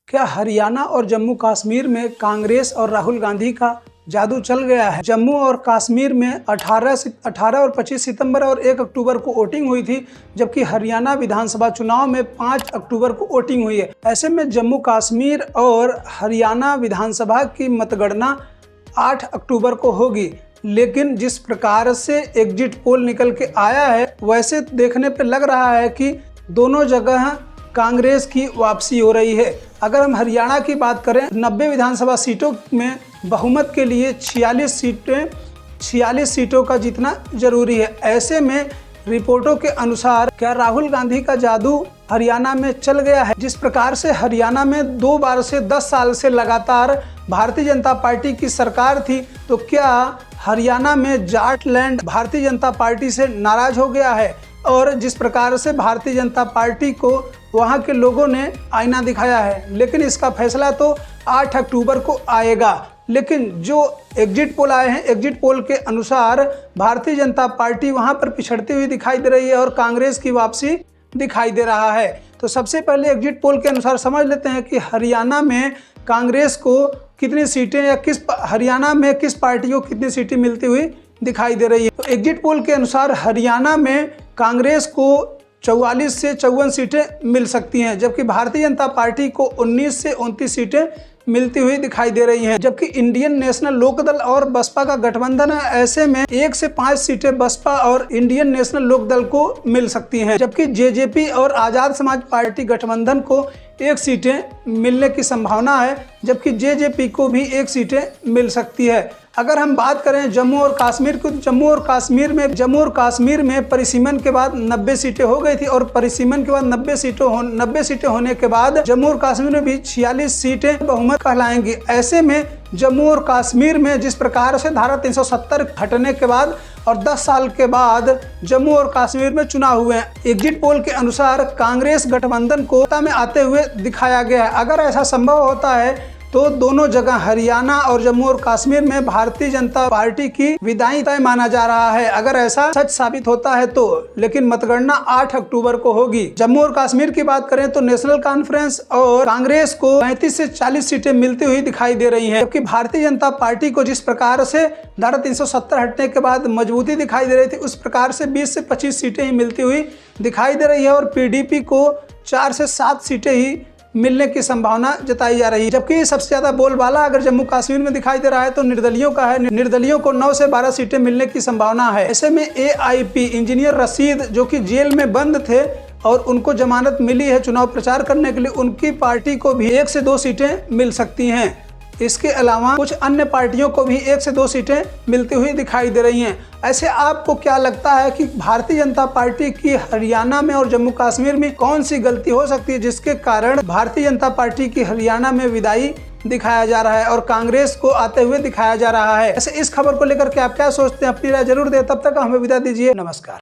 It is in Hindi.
क्या हरियाणा और जम्मू कश्मीर में कांग्रेस और राहुल गांधी का जादू चल गया है? जम्मू और कश्मीर में 18 और 25 सितंबर और 1 अक्टूबर को वोटिंग हुई थी, जबकि हरियाणा विधानसभा चुनाव में 5 अक्टूबर को वोटिंग हुई है। ऐसे में जम्मू कश्मीर और हरियाणा विधानसभा की मतगणना 8 अक्टूबर को होगी। लेकिन जिस प्रकार से एग्जिट पोल निकल के आया है, वैसे देखने पे लग रहा है कि दोनों जगह कांग्रेस की वापसी हो रही है। अगर हम हरियाणा की बात करें, 90 विधानसभा सीटों में बहुमत के लिए 46 सीटों का जीतना जरूरी है। ऐसे में रिपोर्टों के अनुसार क्या राहुल गांधी का जादू हरियाणा में चल गया है? जिस प्रकार से हरियाणा में 2 बार से 10 साल से लगातार भारतीय जनता पार्टी की सरकार थी, तो क्या हरियाणा में जाटलैंड भारतीय जनता पार्टी से नाराज हो गया है? और जिस प्रकार से भारतीय जनता पार्टी को वहां के लोगों ने आईना दिखाया है, लेकिन इसका फैसला तो 8 अक्टूबर को आएगा। लेकिन जो एग्जिट पोल आए हैं, एग्जिट पोल के अनुसार भारतीय जनता पार्टी वहां पर पिछड़ती हुई दिखाई दे रही है और कांग्रेस की वापसी दिखाई दे रहा है। तो सबसे पहले एग्जिट पोल के अनुसार समझ लेते हैं कि हरियाणा में कांग्रेस को कितनी सीटें या हरियाणा में किस पार्टी को कितनी सीटें मिलती हुई दिखाई दे रही है। तो एग्जिट पोल के अनुसार हरियाणा में कांग्रेस को 44 से 54 सीटें मिल सकती हैं, जबकि भारतीय जनता पार्टी को 19 से 29 सीटें मिलती हुई दिखाई दे रही हैं। जबकि इंडियन नेशनल लोकदल और बसपा का गठबंधन है, ऐसे में 1 से 5 सीटें बसपा और इंडियन नेशनल लोकदल को मिल सकती हैं, जबकि जेजेपी और आज़ाद समाज पार्टी गठबंधन को 1 सीटें मिलने की संभावना है, जबकि जेजेपी को भी 1 सीटें मिल सकती है। अगर हम बात करें जम्मू और कश्मीर को, जम्मू और कश्मीर में परिसीमन के बाद 90 सीटें हो गई थी और परिसीमन के बाद 90 सीटें होने के बाद जम्मू और कश्मीर में भी 46 सीटें बहुमत कहलाएंगी। ऐसे में जम्मू और कश्मीर में जिस प्रकार से धारा 370 हटने के बाद और 10 साल के बाद जम्मू और कश्मीर में चुनाव हुए हैं, एग्जिट पोल के अनुसार कांग्रेस गठबंधन को सत्ता में आते हुए दिखाया गया है। अगर ऐसा संभव होता है तो दोनों जगह हरियाणा और जम्मू और कश्मीर में भारतीय जनता पार्टी की विदाई तय माना जा रहा है, अगर ऐसा सच साबित होता है तो। लेकिन मतगणना 8 अक्टूबर को होगी। जम्मू और कश्मीर की बात करें तो नेशनल कॉन्फ्रेंस और कांग्रेस को 35 से 40 सीटें मिलती हुई दिखाई दे रही हैं, जबकि भारतीय जनता पार्टी को जिस प्रकार से धारा 370 हटने के बाद मजबूती दिखाई दे रही थी, उस प्रकार से 20 से 25 सीटें ही मिलती हुई दिखाई दे रही है और पीडीपी को 4 से 7 सीटें ही मिलने की संभावना जताई जा रही है। जबकि सबसे ज्यादा बोलबाला अगर जम्मू कश्मीर में दिखाई दे रहा है तो निर्दलियों का है। निर्दलियों को 9 से 12 सीटें मिलने की संभावना है। ऐसे में एआईपी इंजीनियर रशीद, जो कि जेल में बंद थे और उनको जमानत मिली है चुनाव प्रचार करने के लिए, उनकी पार्टी को भी 1 से 2 सीटें मिल सकती हैं। इसके अलावा कुछ अन्य पार्टियों को भी 1 से 2 सीटें मिलती हुई दिखाई दे रही हैं। ऐसे आपको क्या लगता है कि भारतीय जनता पार्टी की हरियाणा में और जम्मू कश्मीर में कौन सी गलती हो सकती है जिसके कारण भारतीय जनता पार्टी की हरियाणा में विदाई दिखाया जा रहा है और कांग्रेस को आते हुए दिखाया जा रहा है? ऐसे इस खबर को लेकर के आप क्या सोचते हैं? अपनी राय जरूर दें। तब तक हमें विदा दीजिए। नमस्कार।